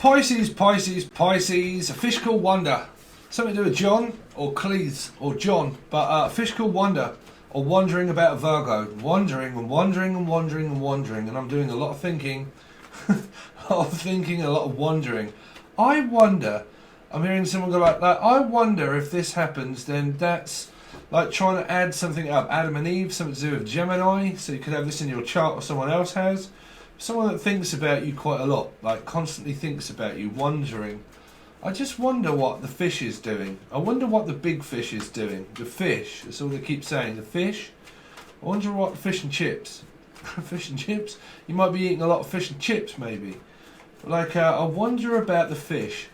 Pisces, Pisces, Pisces. A fish called Wonder. Something to do with John or Cleese or John. But a fish called Wonder. Or wondering about a Virgo. Wondering and wondering and wondering and wondering. And I'm doing a lot of thinking. A lot of thinking, a lot of wondering. I wonder. I'm hearing someone go like, I wonder if this happens, then that's like trying to add something up. Adam and Eve, something to do with Gemini. So you could have this in your chart or someone else has. Someone that thinks about you quite a lot, like constantly thinks about you, wondering. I just wonder what the fish is doing. I wonder what the big fish is doing. The fish, that's all they keep saying, the fish. I wonder what fish and chips. Fish and chips? You might be eating a lot of fish and chips maybe. Like, I wonder about the fish.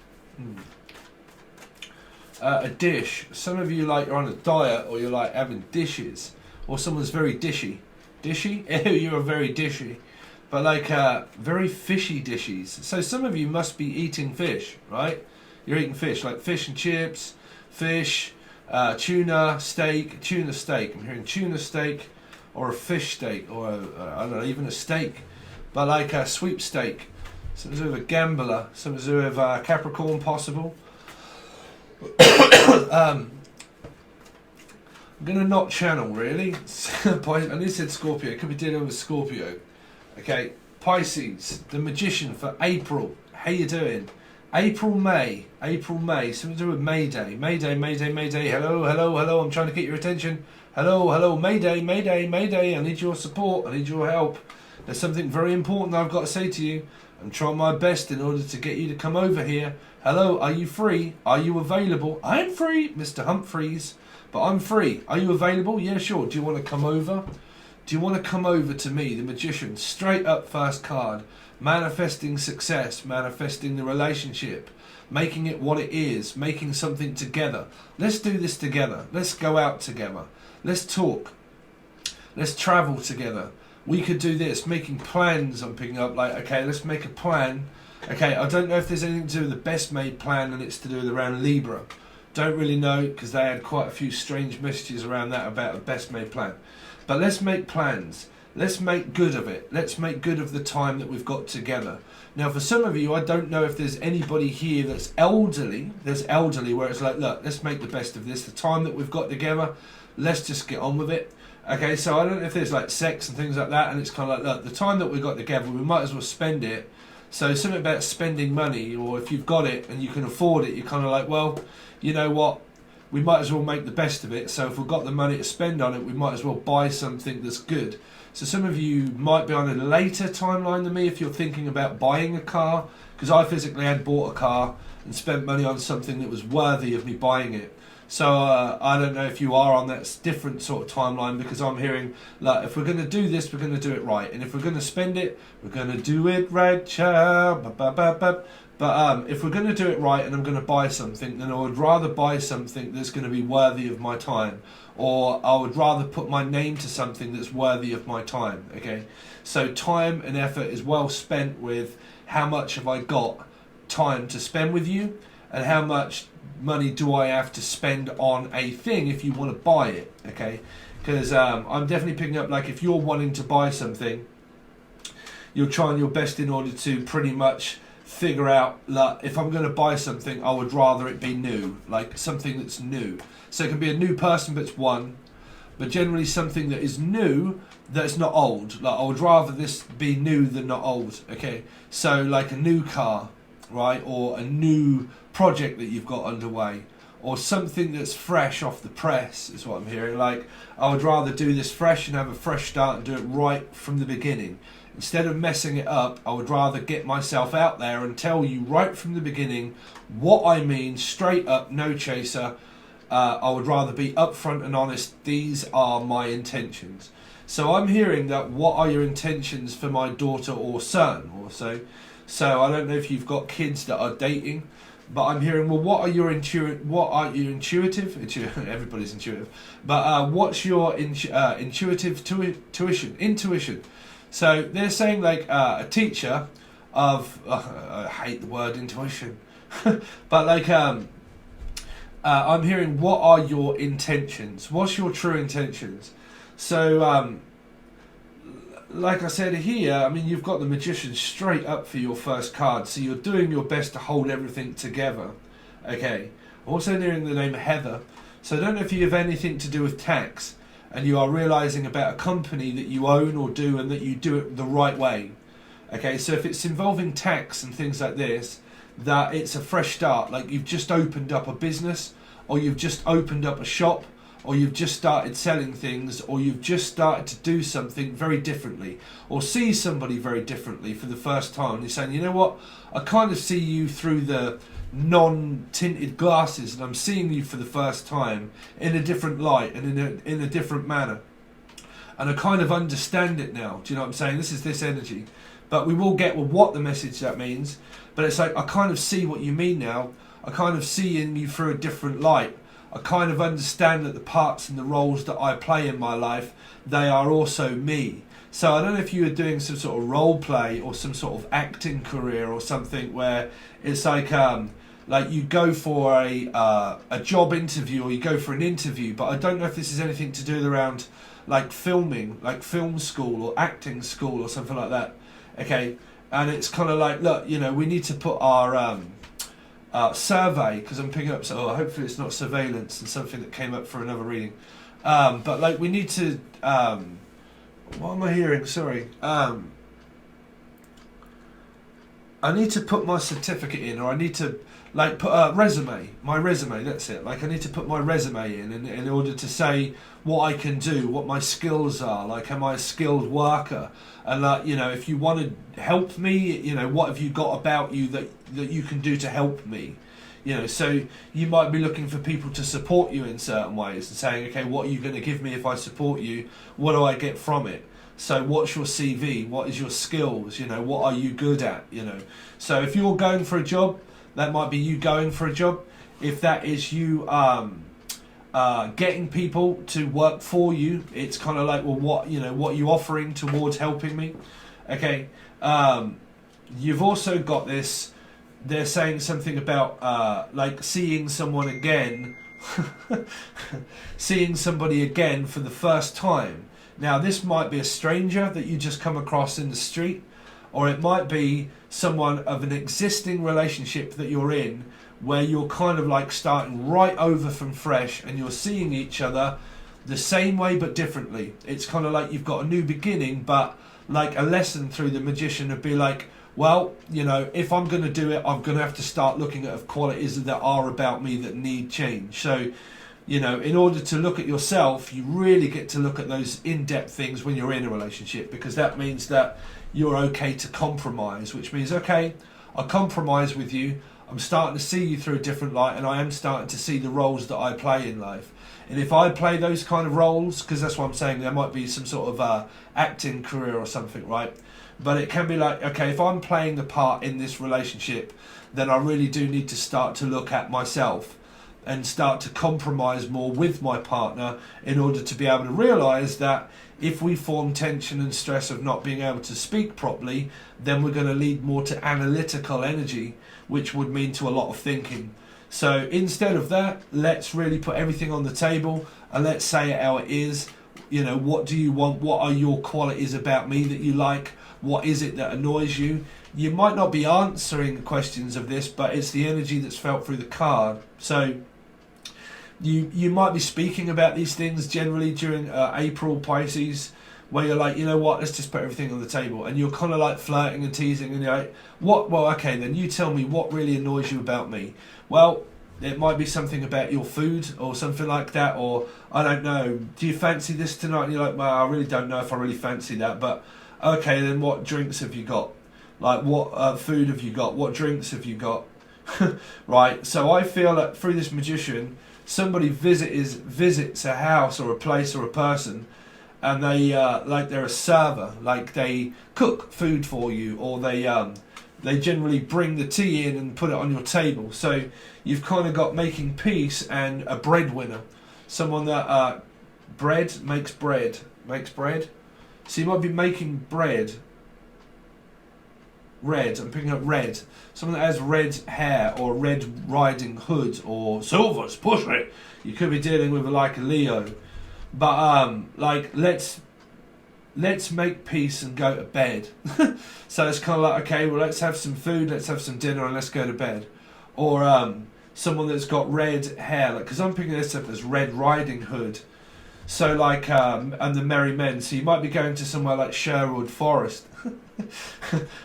A dish. Some of you like you're on a diet or you're like having dishes. Or someone's very dishy. Dishy? Ew, you're very dishy. But like very fishy dishes. So some of you must be eating fish, right? You're eating fish, like fish and chips, fish, tuna steak. I'm hearing tuna steak, or a fish steak, or I don't know, even a steak. But like a sweepstake, something to do with a gambler, something to do with Capricorn possible. I'm gonna not channel really. I need to say Scorpio. Could be dealing with Scorpio. Okay, Pisces, the Magician for April. How you doing? April, May, something to do with May Day. Hello, I'm trying to get your attention. Hello, May Day, I need your support, I need your help. There's something very important I've got to say to you. I'm trying my best in order to get you to come over here. Hello, are you free? Are you available? I'm free, Mr. Humphreys, but I'm free. Are you available? Yeah, sure. Do you want to come over? Do you want to come over to me, the Magician? Straight up first card. Manifesting success, manifesting the relationship, making it what it is, making something together. Let's do this together. Let's go out together. Let's talk. Let's travel together. We could do this, making plans. I'm picking up like, okay, let's make a plan. Okay, I don't know if there's anything to do with the best made plan and it's to do with around Libra. Don't really know because they had quite a few strange messages around that about a best made plan. But let's make plans. Let's make good of it. Let's make good of the time that we've got together. Now, for some of you, I don't know if there's anybody here that's elderly. There's elderly where it's like, look, let's make the best of this. The time that we've got together, let's just get on with it. Okay, so I don't know if there's like sex and things like that, and it's kind of like, look, the time that we've got together, we might as well spend it. So something about spending money, or if you've got it and you can afford it, you're kind of like, well, you know what? We might as well make the best of it. So if we've got the money to spend on it, we might as well buy something that's good. So some of you might be on a later timeline than me if you're thinking about buying a car, because I physically had bought a car and spent money on something that was worthy of me buying it. So I don't know if you are on that different sort of timeline, because I'm hearing, like, if we're going to do this, we're going to do it right. And if we're going to spend it, we're going to do it right, child. But if we're going to do it right and I'm going to buy something, then I would rather buy something that's going to be worthy of my time. Or I would rather put my name to something that's worthy of my time, okay? So time and effort is well spent with how much have I got time to spend with you, and how much money do I have to spend on a thing if you want to buy it, okay? Because I'm definitely picking up, like, if you're wanting to buy something, you're trying your best in order to pretty much figure out, like, if I'm going to buy something, I would rather it be new, like something that's new. So it can be a new person, but it's one, but generally something that is new that's not old. Like, I would rather this be new than not old, okay? So like a new car, right? Or a new project that you've got underway, or something that's fresh off the press is what I'm hearing. Like, I would rather do this fresh and have a fresh start and do it right from the beginning. Instead of messing it up, I would rather get myself out there and tell you right from the beginning what I mean, straight up, no chaser. I would rather be upfront and honest. These are my intentions. So I'm hearing that, what are your intentions for my daughter or son also? So I don't know if you've got kids that are dating, but I'm hearing, well, what are your intuitive? Everybody's intuitive, but what's your intuitive intuition? So they're saying, like, a teacher of, I hate the word intuition, but like, I'm hearing, what are your intentions? What's your true intentions? So like I said here, I mean, you've got the Magician straight up for your first card, so you're doing your best to hold everything together. Okay. Also nearing the name Heather, so I don't know if you have anything to do with tax, and you are realising about a company that you own or do, and that you do it the right way. Okay, so if it's involving tax and things like this, that it's a fresh start, like you've just opened up a business, or you've just opened up a shop, or you've just started selling things, or you've just started to do something very differently, or see somebody very differently for the first time. You're saying, you know what, I kind of see you through the non-tinted glasses, and I'm seeing you for the first time in a different light and in a different manner, and I kind of understand it now. Do you know what I'm saying? This is this energy, but we will get what the message that means. But it's like, I kind of see what you mean now. I kind of see in you through a different light. I kind of understand that the parts and the roles that I play in my life, they are also me. So I don't know if you were doing some sort of role play or some sort of acting career or something, where it's like you go for a job interview, or you go for an interview, but I don't know if this is anything to do around like filming, like film school or acting school or something like that. Okay, and it's kind of like, look, you know, we need to put our survey, because I'm picking up, so hopefully it's not surveillance and something that came up for another reading, but like we need to what am I hearing, sorry, I need to put my certificate in, or I need to like put a resume, my resume, that's it, like I need to put my resume in order to say what I can do, what my skills are, like am I a skilled worker, and like, you know, if you want to help me, you know, what have you got about you that you can do to help me, you know. So you might be looking for people to support you in certain ways, and saying, okay, what are you going to give me if I support you, what do I get from it? So what's your CV, what is your skills, you know, what are you good at, you know. So if you're going for a job, that might be you going for a job. If that is you getting people to work for you, it's kind of like, well, what are you offering towards helping me? Okay, you've also got this, they're saying something about like seeing someone again, seeing somebody again for the first time. Now this might be a stranger that you just come across in the street, or it might be someone of an existing relationship that you're in, where you're kind of like starting right over from fresh, and you're seeing each other the same way but differently. It's kind of like you've got a new beginning, but like a lesson through the Magician would be like, well, you know, if I'm going to do it, I'm going to have to start looking at qualities that are about me that need change. So, you know, in order to look at yourself, you really get to look at those in-depth things when you're in a relationship, because that means that you're okay to compromise, which means, okay, I compromise with you, I'm starting to see you through a different light, and I am starting to see the roles that I play in life. And if I play those kind of roles, because that's what I'm saying, there might be some sort of acting career or something, right? But it can be like, okay, if I'm playing the part in this relationship, then I really do need to start to look at myself and start to compromise more with my partner, in order to be able to realise that if we form tension and stress of not being able to speak properly, then we're going to lead more to analytical energy, which would mean to a lot of thinking. So instead of that, let's really put everything on the table and let's say it how it is. You know, what do you want? What are your qualities about me that you like? What is it that annoys you? You might not be answering questions of this, but it's the energy that's felt through the card. So you might be speaking about these things generally during April, Pisces, where you're like, you know what, let's just put everything on the table, and you're kind of like flirting and teasing, and you're like, what? Well, okay, then you tell me what really annoys you about me. Well, it might be something about your food or something like that, or I don't know, do you fancy this tonight? And you're like, well, I really don't know if I really fancy that, but okay, then what drinks have you got? Like, what food have you got? What drinks have you got? Right, so I feel that through this Magician, somebody visits a house or a place or a person, and they like they're a server, like they cook food for you, or they generally bring the tea in and put it on your table. So you've kind of got making peace and a breadwinner, someone that makes bread. So you might be making bread. Red, I'm picking up red. Someone that has red hair or red riding hood or silvers, push it. You could be dealing with like a Leo. But like let's let's make peace and go to bed. So it's kind of like, okay, well, let's have some food, let's have some dinner, and let's go to bed. Or someone that's got red hair, like, because I'm picking this up as Red Riding Hood. So like, and the Merry Men. So you might be going to somewhere like Sherwood Forest.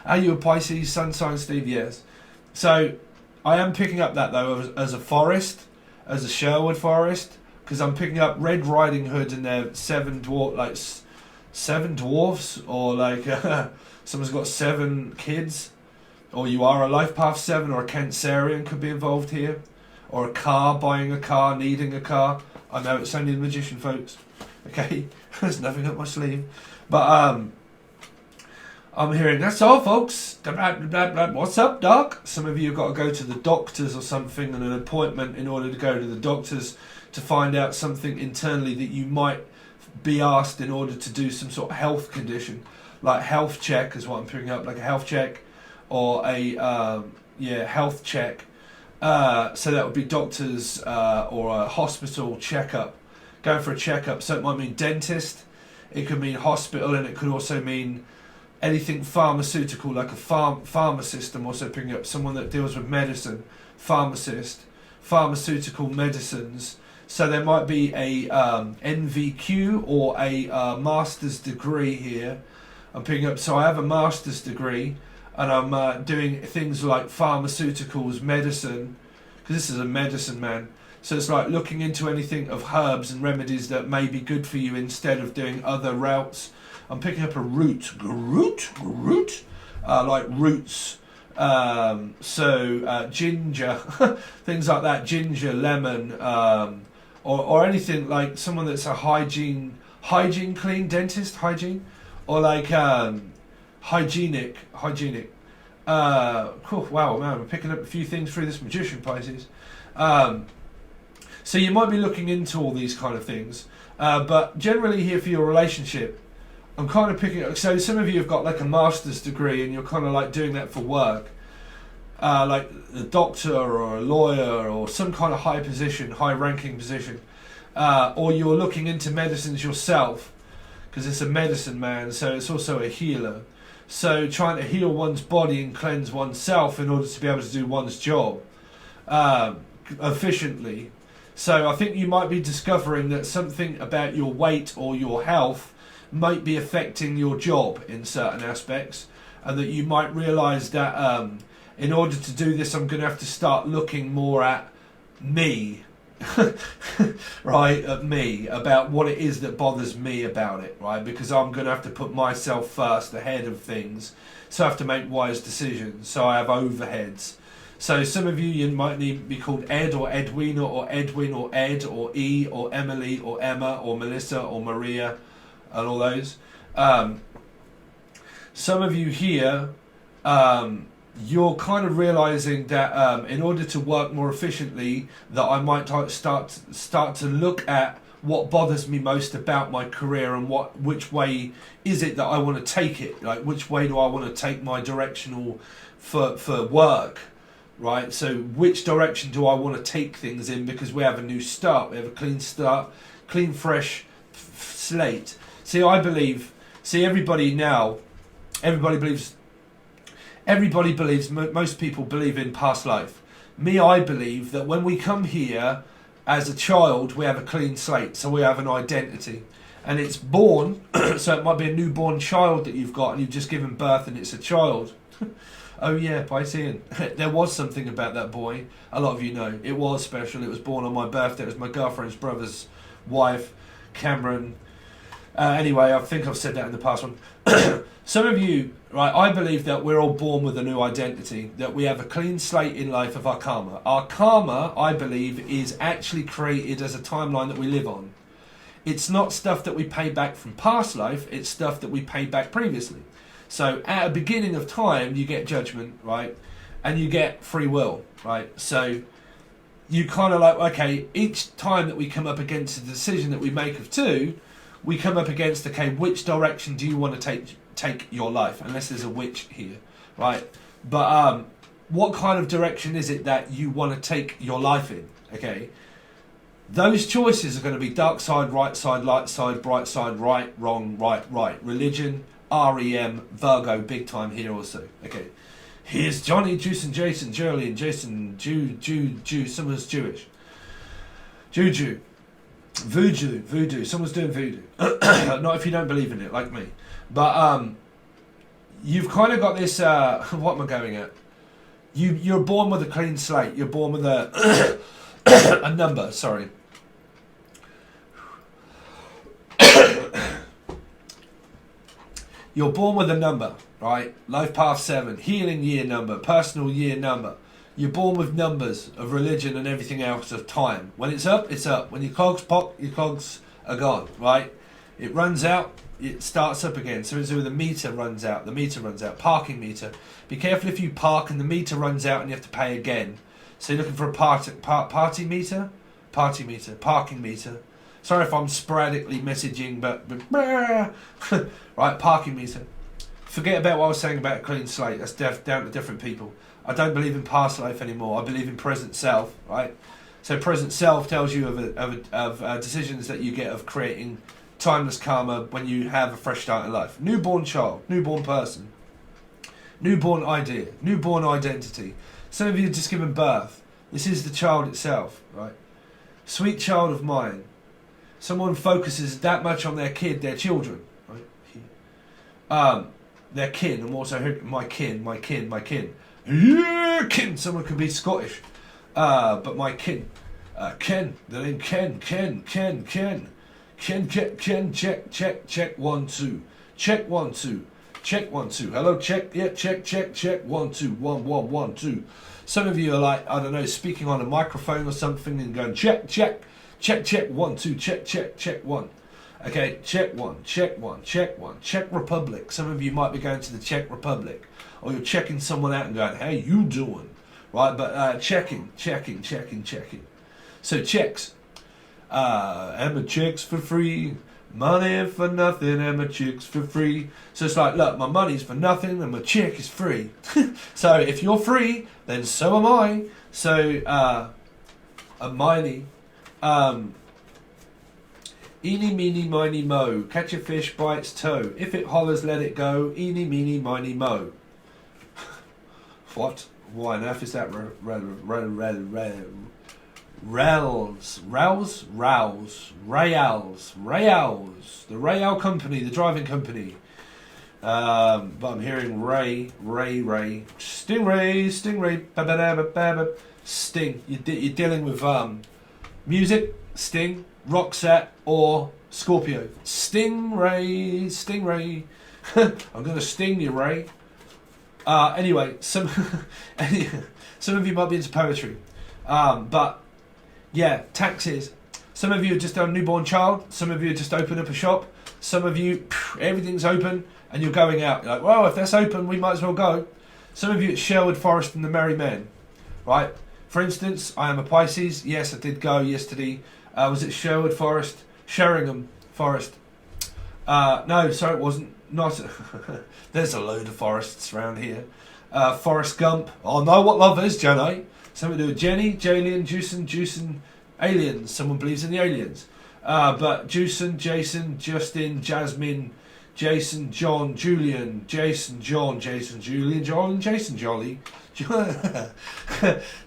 Are you a Pisces sun sign, Steve? Yes. So I am picking up that though as a forest, as a Sherwood Forest, because I'm picking up Red Riding Hood and they're seven dwarfs, or like someone's got 7 kids, or you are a Life Path 7 or a Cancerian could be involved here, or a car, buying a car, needing a car. I know it's only the magician, folks. Okay, there's nothing up my sleeve, but I'm hearing, that's all, folks. What's up, doc? Some of you have got to go to the doctors or something, and an appointment in order to go to the doctors to find out something internally that you might be asked in order to do some sort of health condition, like health check is what I'm picking up, like a health check or a health check. So that would be doctors or a hospital checkup, going for a checkup. So it might mean dentist, it could mean hospital, and it could also mean anything pharmaceutical, like a pharmacist. I'm also picking up someone that deals with medicine, pharmacist, pharmaceutical medicines. So there might be a NVQ or a master's degree here. I'm picking up, so I have a master's degree, and I'm doing things like pharmaceuticals, medicine, because this is a medicine man. So it's like looking into anything of herbs and remedies that may be good for you instead of doing other routes. I'm picking up a root, like roots. Ginger, things like that, ginger, lemon, or anything like someone that's a hygiene clean dentist, hygiene, or like hygienic. Cool. Wow, man, we're picking up a few things through this magician, Pisces. So you might be looking into all these kind of things, but generally here for your relationship, I'm kind of picking up. So some of you have got like a master's degree and you're kind of like doing that for work, like a doctor or a lawyer or some kind of high position, high ranking position, or you're looking into medicines yourself, because it's a medicine man, so it's also a healer. So trying to heal one's body and cleanse oneself in order to be able to do one's job efficiently. So I think you might be discovering that something about your weight or your health might be affecting your job in certain aspects, and that you might realise that in order to do this I'm going to have to start looking more at me, right, at me, about what it is that bothers me about it, right, because I'm going to have to put myself first ahead of things, so I have to make wise decisions, so I have overheads. So some of you might need to be called Ed or Edwina or Edwin or Ed or E or Emily or Emma or Melissa or Maria and all those. Some of you here, you're kind of realising that in order to work more efficiently, that I might start to look at what bothers me most about my career and which way is it that I want to take it, like which way do I want to take my directional for work, right? So which direction do I want to take things in, because we have a new start, we have a clean start, clean fresh slate. See, everybody believes, most people believe in past life. Me, I believe that when we come here as a child, we have a clean slate, so we have an identity. And it's born, so it might be a newborn child that you've got, and you've just given birth and it's a child. Oh yeah, Piscean. There was something about that boy, a lot of you know. It was special, it was born on my birthday, it was my girlfriend's brother's wife, Cameron. Anyway, I think I've said that in the past one. Some of you, right, I believe that we're all born with a new identity, that we have a clean slate in life of our karma. Our karma, I believe, is actually created as a timeline that we live on. It's not stuff that we pay back from past life, it's stuff that we paid back previously. So at a beginning of time, you get judgment, right? And you get free will, right? So you kind of like, okay, each time that we come up against a decision that we make of two, we come up against, okay, which direction do you want to take your life? Unless there's a witch here, right? But what kind of direction is it that you want to take your life in, okay? Those choices are going to be dark side, light side, bright side, right, wrong, right. Religion, REM, Virgo, big time here also. Okay. Here's Johnny, Juice and Jason, Jolie and Jason, Jew, someone's Jewish. Juju. Voodoo, someone's doing voodoo. Not if you don't believe in it, like me. But you've kind of got this, what am I going at? You're born with a clean slate. You're born with a a number, sorry. You're born with a number, right? Life path 7, healing year number, personal year number. You're born with numbers of religion and everything else of time. When it's up, it's up. When your cogs pop, your cogs are gone, right? It runs out, it starts up again. So it's where the meter runs out. The meter runs out. Parking meter. Be careful if you park and the meter runs out and you have to pay again. So you're looking for a party meter? Party meter. Parking meter. Sorry if I'm sporadically messaging, but right, parking meter. Forget about what I was saying about a clean slate. That's down to different people. I don't believe in past life anymore. I believe in present self, right? So present self tells you of decisions that you get of creating timeless karma when you have a fresh start in life. Newborn child, newborn person, newborn idea, newborn identity. Some of you are just given birth. This is the child itself, right? Sweet child of mine. Someone focuses that much on their kid, their children, right? Their kin. I'm also my kin. Yeah, kin. Someone could be Scottish, but my kin. Ken. The name Ken. Ken. Check 1 2. Check 1 2. Check 1 2. Hello, check. Yeah, check 1 2. 1 1 1 2. Some of you are like, I don't know, speaking on a microphone or something and going check 1 2. Check 1. Okay, check 1. Czech Republic. Some of you might be going to the Czech Republic, or you're checking someone out and going, "How you doing?" Right, but checking. So checks. Emma checks for free, money for nothing. Emma checks for free. So it's like, look, my money's for nothing and my check is free. So if you're free, then so am I. So a miney. Eeny, meeny, miny, mo. Catch a fish by its toe. If it hollers, let it go. Eeny, meeny, miny, mo. What? Why on earth is that? Rails. The Rail company, the driving company. But I'm hearing Ray. Stingray. Sting. You're dealing with music, Sting, Roxette, or Scorpio. Stingray. I'm going to sting you, Ray. Anyway, some of you might be into poetry. But, yeah, taxes. Some of you are just a newborn child. Some of you just open up a shop. Some of you, everything's open and you're going out. You're like, well, if that's open, we might as well go. Some of you, it's Sherwood Forest and the Merry Men, right? For instance, I am a Pisces. Yes, I did go yesterday. Was it Sherwood Forest? Sheringham Forest. No, sorry, it wasn't. Not. There's a load of forests around here. Forrest Gump. I know what love is, Jenny. Something to do with Jenny, Jalen, Juicin, aliens. Someone believes in the aliens. But Juicin, Jason, Justin, Jasmine, Jason, John, Julian, Jason, John, Jason, Julian, John, Jason, Jolly.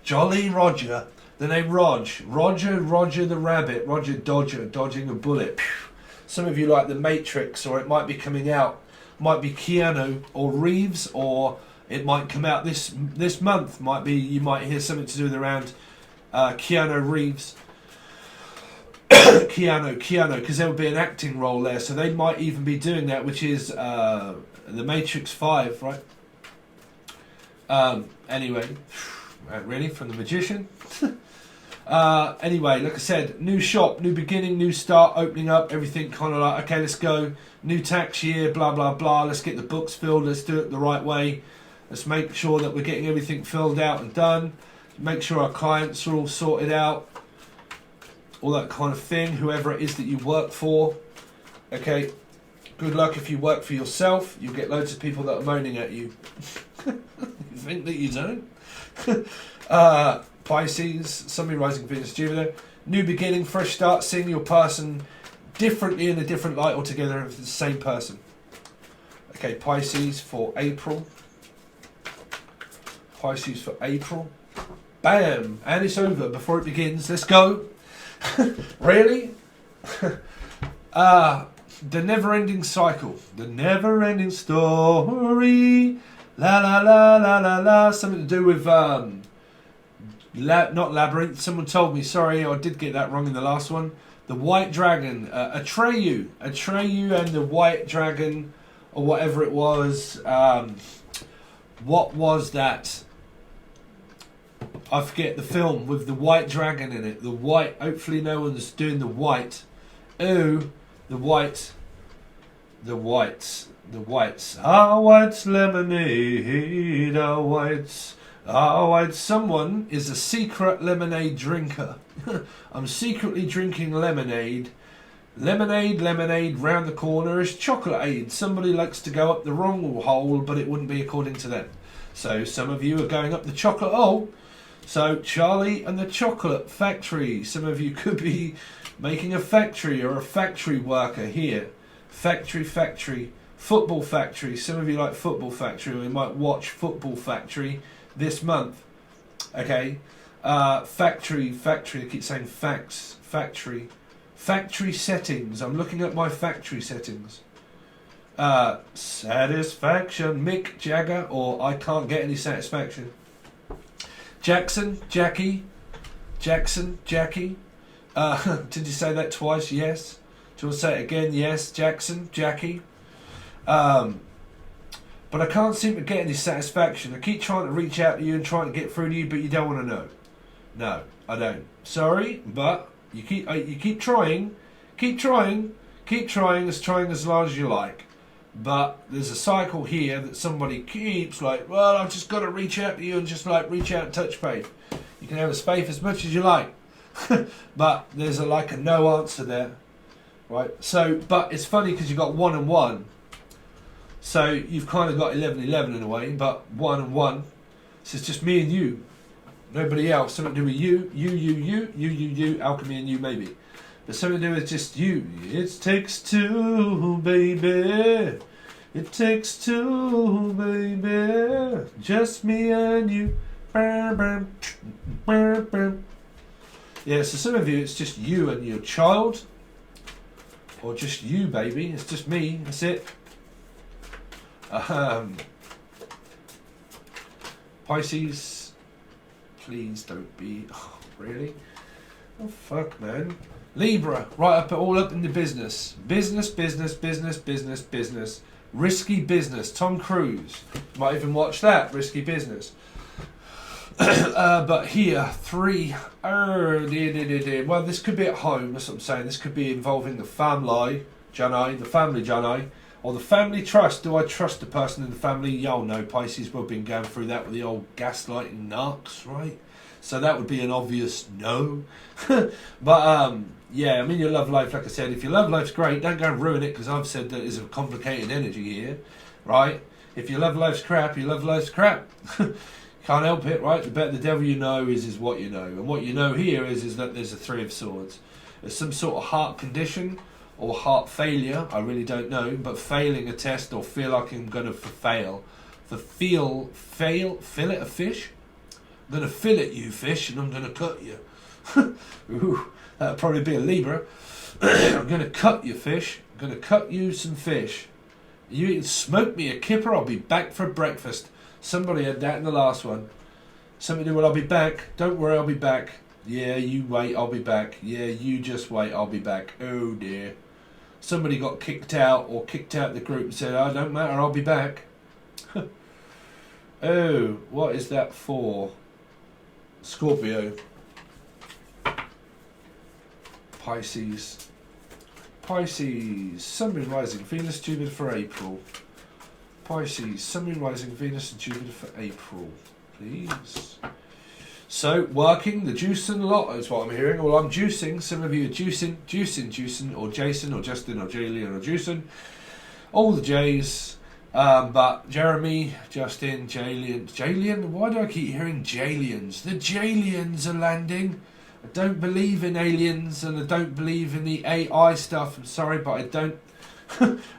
Jolly Roger. The name Roger the Rabbit, Roger Dodger, dodging a bullet. Some of you like The Matrix, or it might be coming out, might be Keanu or Reeves, or it might come out this month. Might be, you might hear something to do with around Keanu Reeves. Keanu, because there would be an acting role there, so they might even be doing that, which is The Matrix 5, right? Anyway, really, from The Magician? Anyway, like I said, new shop, new beginning, new start, opening up, everything kind of like, okay, let's go, new tax year, blah, blah, blah, let's get the books filled, let's do it the right way, let's make sure that we're getting everything filled out and done, make sure our clients are all sorted out, all that kind of thing, whoever it is that you work for. Okay, good luck if you work for yourself, you'll get loads of people that are moaning at you. You think that you don't? Pisces, Sun, Rising, Venus, Jupiter, New beginning, fresh start, seeing your person differently in a different light altogether if it's the same person. Okay, Pisces for April. Pisces for April. Bam! And it's over before it begins. Let's go. Really? The never-ending cycle. The never-ending story. La la la la la la. Something to do with not labyrinth. Someone told me. Sorry, I did get that wrong in the last one. The white dragon. Atreyu and the white dragon, or whatever it was. What was that? I forget the film with the white dragon in it. The white. Hopefully, no one's doing the white. Oh, the white. The whites. The whites. Our whites lemonade. Our whites. Our whites. Someone is a secret lemonade drinker. I'm secretly drinking lemonade. Lemonade, lemonade. Round the corner is chocolate-aid. Somebody likes to go up the wrong hole, but it wouldn't be according to them. So some of you are going up the chocolate hole. So Charlie and the Chocolate Factory. Some of you could be making a factory or a factory worker here. Factory. Football Factory. Some of you like Football Factory. We might watch Football Factory this month. Okay. Factory. I keep saying facts. Factory. Factory settings. I'm looking at my factory settings. Satisfaction. Mick Jagger, or I can't get any satisfaction. Jackson, Jackie. Jackson, Jackie. Did you say that twice? Yes. Do you want to say it again? Yes. Jackson, Jackie. But I can't seem to get any satisfaction. I keep trying to reach out to you and trying to get through to you, but you don't want to know. No, I don't. Sorry, but you keep trying. Keep trying as long as you like. But there's a cycle here that somebody keeps like, well, I've just got to reach out to you and just like reach out and touch base. You can have a space as much as you like. But there's a no answer there. Right? So, but it's funny because you've got 1 and 1. So you've kind of got 11-11 in a way, but 1 and 1. So it's just me and you. Nobody else. Something to do with you, alchemy and you maybe. But something to do with just you. It takes two, baby. It takes two, baby. Just me and you. Yeah, so some of you, it's just you and your child. Or just you, baby. It's just me. That's it. Pisces. Please don't be... Oh, really? Oh, fuck, man. Libra, all up in the business. Business. Risky business. Tom Cruise. Might even watch that. Risky business. But here, 3. Well, this could be at home. That's what I'm saying. This could be involving the family, Janai, or the family trust. Do I trust the person in the family? Y'all know Pisces. We've been going through that with the old gaslighting narcs, right? So that would be an obvious no. But yeah, I mean your love life, like I said, if your love life's great, don't go and ruin it, because I've said that there's a complicated energy here, right? If your love life's crap, your love life's crap. Can't help it, right? The better the devil you know is what you know. And what you know here is that there's a 3 of Swords. There's some sort of heart condition or heart failure, I really don't know, but failing a test or feel like I'm going to fail. Fill it a fish? I'm going to fillet you, fish, and I'm going to cut you. Ooh, that'll probably be a Libra. I'm going to cut you, fish. I'm going to cut you some fish. You can smoke me a kipper, I'll be back for breakfast. Somebody had that in the last one. Somebody do, well, I'll be back. Don't worry, I'll be back. Yeah, you wait, I'll be back. Yeah, you just wait, I'll be back. Oh dear. Somebody got kicked out or kicked out the group and said, oh, don't matter, I'll be back. Oh, what is that for? Scorpio. Pisces. Sun, Moon, Rising, Venus, Jupiter for April. Pisces, Sun, Moon, Rising, Venus and Jupiter for April, please. So, working the juicing a lot is what I'm hearing. Well, I'm juicing. Some of you are juicing, or Jason, or Justin, or Jalen, or juicing. All the J's. But Jeremy, Justin, Jalen. Why do I keep hearing Jalians? The Jalians are landing. I don't believe in aliens and I don't believe in the AI stuff. I'm sorry, but I don't.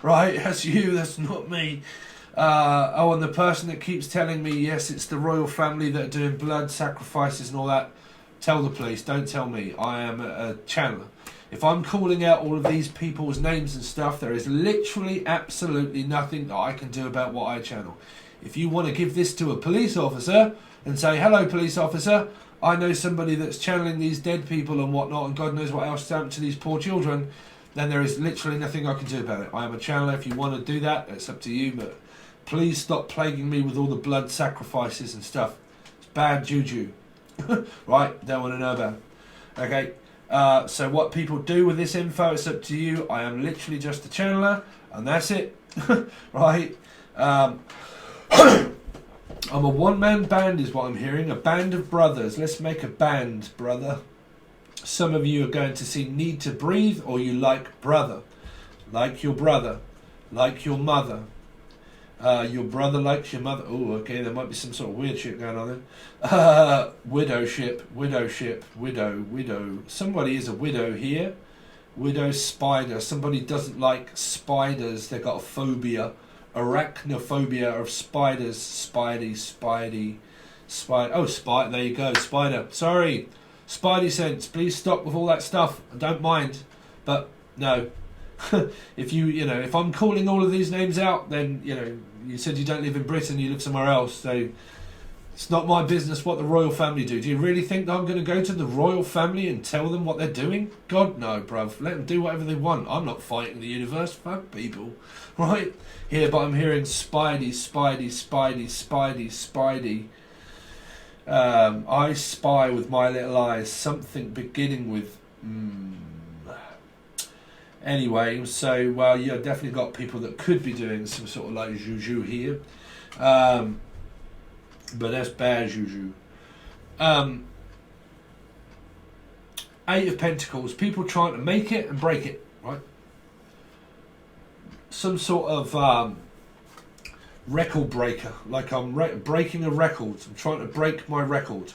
Right, that's you, that's not me. Oh, and the person that keeps telling me, yes, it's the royal family that are doing blood sacrifices and all that, tell the police, don't tell me. I am a channeler. If I'm calling out all of these people's names and stuff, there is literally absolutely nothing that I can do about what I channel. If you want to give this to a police officer and say, hello, police officer, I know somebody that's channeling these dead people and whatnot, and God knows what else happened to these poor children, then there is literally nothing I can do about it. I am a channeler. If you want to do that, it's up to you, but please stop plaguing me with all the blood sacrifices and stuff. It's bad juju. Right, don't want to know about it. Okay. So what people do with this info, it's up to you. I am literally just a channeler, and that's it. Right? I'm a one-man band is what I'm hearing. A band of brothers. Let's make a band, brother. Some of you are going to see Need to Breathe, or you like brother. Like your brother. Like your mother. Your brother likes your mother. Oh, okay, there might be some sort of weird shit going on there. Widowship, widow. Somebody is a widow here. Widow spider. Somebody doesn't like spiders. They've got a phobia. Arachnophobia of spiders. Spidey. Oh, spider. There you go. Spider. Sorry. Spidey sense. Please stop with all that stuff. I don't mind. But, no. If I'm calling all of these names out, then, you said you don't live in Britain, you live somewhere else, so it's not my business what the royal family do. Do you really think that I'm going to go to the royal family and tell them what they're doing? God, no, bruv. Let them do whatever they want. I'm not fighting the universe. Fuck people. Right? Here, but I'm hearing Spidey. I spy with my little eyes something beginning with... Anyway, so, well, you've definitely got people that could be doing some sort of like juju here. But that's bad juju. Eight of Pentacles. People trying to make it and break it, right? Some sort of record breaker. Like I'm breaking a record. I'm trying to break my record.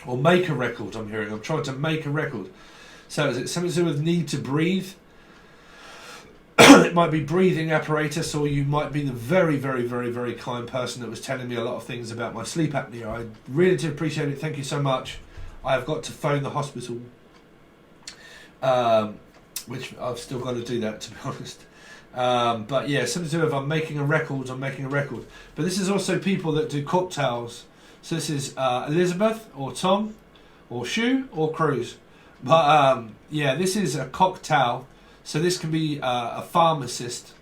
Or make a record, I'm hearing. I'm trying to make a record. So is it something to do with Need to Breathe? It might be breathing apparatus, or you might be the very, very, very, very kind person that was telling me a lot of things about my sleep apnea. I really do appreciate it. Thank you so much. I have got to phone the hospital, which I've still got to do that, to be honest. But yeah, something to do with I'm making a record. But this is also people that do cocktails. So this is Elizabeth, or Tom, or Shu, or Cruz. But yeah, this is a cocktail, so this can be a pharmacist.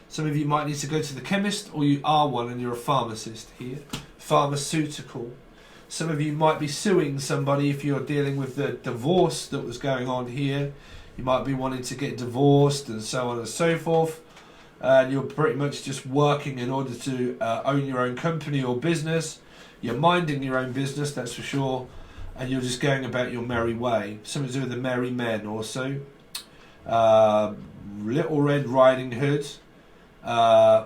Some of you might need to go to the chemist, or you are one and you're a pharmacist here. Pharmaceutical. Some of you might be suing somebody if you're dealing with the divorce that was going on here. You might be wanting to get divorced and so on and so forth. And you're pretty much just working in order to own your own company or business. You're minding your own business, that's for sure. And you're just going about your merry way. Something to do with the merry men also. Little Red Riding Hood,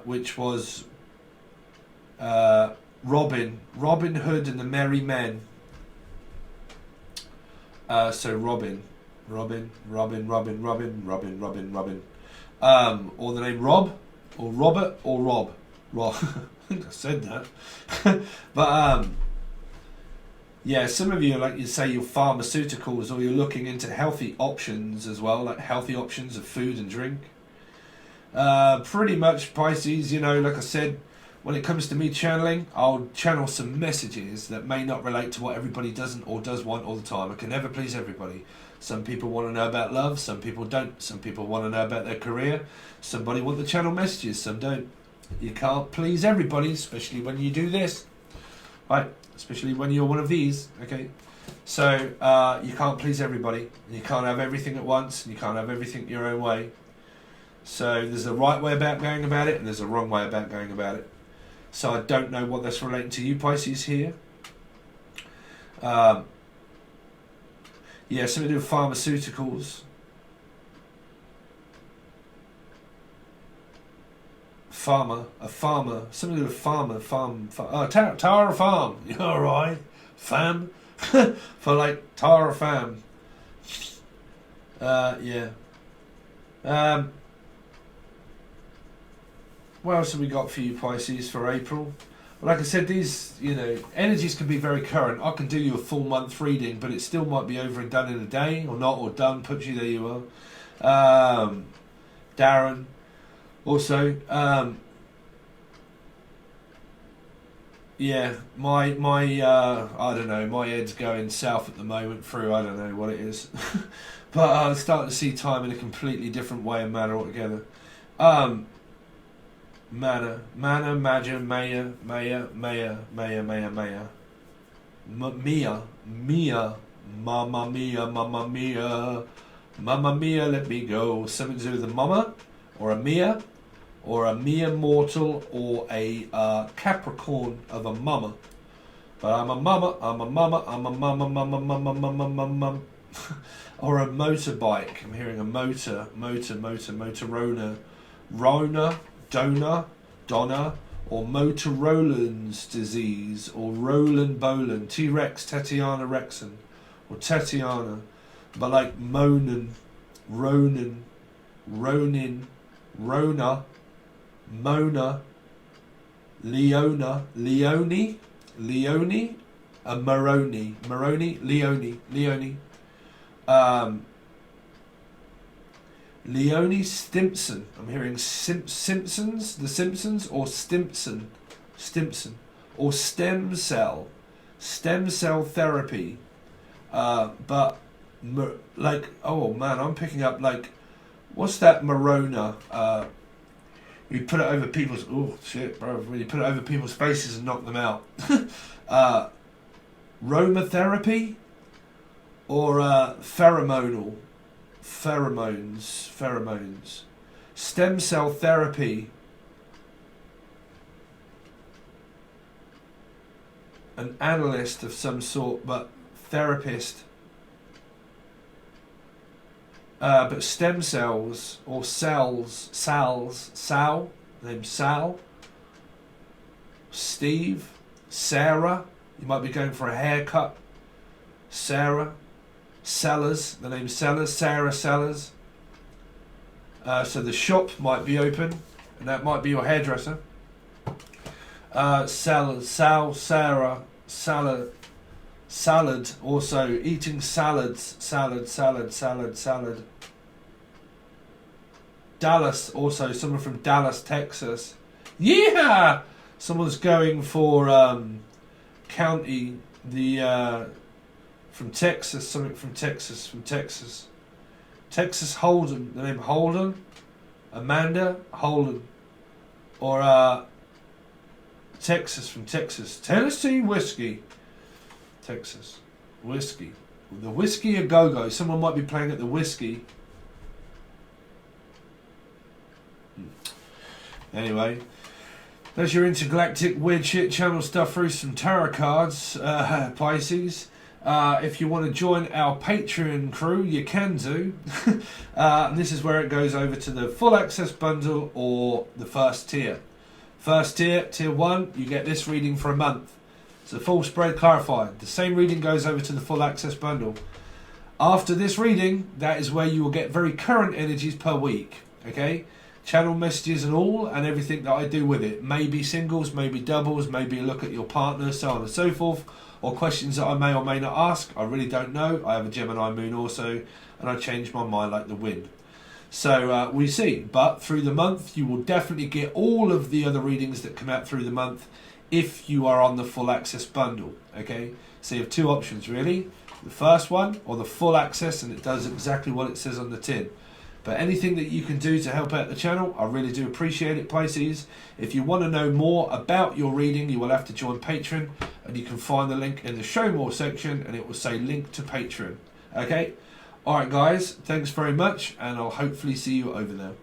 which was Robin Hood and the Merry Men. So Robin. Or the name Rob, or Robert, or Rob. I think I said that. But yeah, some of you, like you say, you're pharmaceuticals, or you're looking into healthy options as well, like healthy options of food and drink. Pretty much Pisces, like I said, when it comes to me channeling, I'll channel some messages that may not relate to what everybody doesn't or does want all the time. I can never please everybody. Some people want to know about love, some people don't. Some people want to know about their career. Somebody want the channel messages, some don't. You can't please everybody, especially when you do this. Right? Especially when you're one of these, okay? So, you can't please everybody. And you can't have everything at once, and you can't have everything your own way. So, there's a right way about going about it, and there's a wrong way about going about it. So, I don't know what that's relating to you, Pisces, here. Yeah, something to do with pharmaceuticals. Farmer, something to do with farmer, Tower Farm, you alright? Fam? for like Tara Fam. Yeah. What else have we got for you, Pisces, for April? Well, like I said, these, energies can be very current. I can do you a full month reading, but it still might be over and done in a day, or not, or done. Put you there, you are. Darren, also. Yeah, my I don't know, my head's going south at the moment through, I don't know what it is. But I'm starting to see time in a completely different way and manner altogether. Manner, Maja, Maya, Mia, Mamma Mia, Mamma Mia, let me go. Something to do with a mama, or a Mia, or a mere mortal, or a Capricorn of a mama. But I'm a mama, I'm a mama, I'm a mama, mama, mama, mama, mama. Or a motorbike. I'm hearing a Motorola, Donna, or Motorola's disease, or Roland Boland, T-Rex, Tatiana Rexon, or Tatiana, but like Ronan, Rona, Mona, Leone, a Moroni, Leone. Leone Stimpson. I'm hearing Simpsons, The Simpsons, or Stimpson, or stem cell therapy. But like, oh man, I'm picking up like, what's that Morona? You put it over people's, oh shit, bro! When you put it over people's faces and knock them out. Aromatherapy, or pheromones, stem cell therapy, an analyst of some sort, but therapist, but stem cells or named Sal, Steve, Sarah, you might be going for a haircut, Sarah, Sellers, the name Sellers, Sarah Sellers. So the shop might be open, and that might be your hairdresser. Sellers, Sarah, salad, also eating salads, salad. Dallas, also someone from Dallas, Texas. Yeah! Someone's going for county, from Texas, something from Texas. Texas Holden, the name Holden, Amanda Holden, or Texas, from Texas, Tennessee whiskey, Texas whiskey, the whiskey a go-go. Someone might be playing at the whiskey. Anyway, there's your intergalactic weird shit channel stuff through some tarot cards, Pisces. If you want to join our Patreon crew, you can do. And this is where it goes over to the full access bundle or the first tier. First tier, tier 1, you get this reading for a month. It's a full spread clarified. The same reading goes over to the full access bundle. After this reading, that is where you will get very current energies per week. Okay? Channel messages and all, and everything that I do with it. Maybe singles, maybe doubles, maybe a look at your partner, so on and so forth. Or questions that I may or may not ask. I really don't know. I have a Gemini moon also, and I change my mind like the wind. So we see. But through the month, you will definitely get all of the other readings that come out through the month if you are on the full access bundle. Okay? So you have two options really. The first one, or the full access, and it does exactly what it says on the tin. But anything that you can do to help out the channel, I really do appreciate it, Pisces. If you want to know more about your reading, you will have to join Patreon, and you can find the link in the show more section, and it will say link to Patreon. Okay? Alright guys, thanks very much, and I'll hopefully see you over there.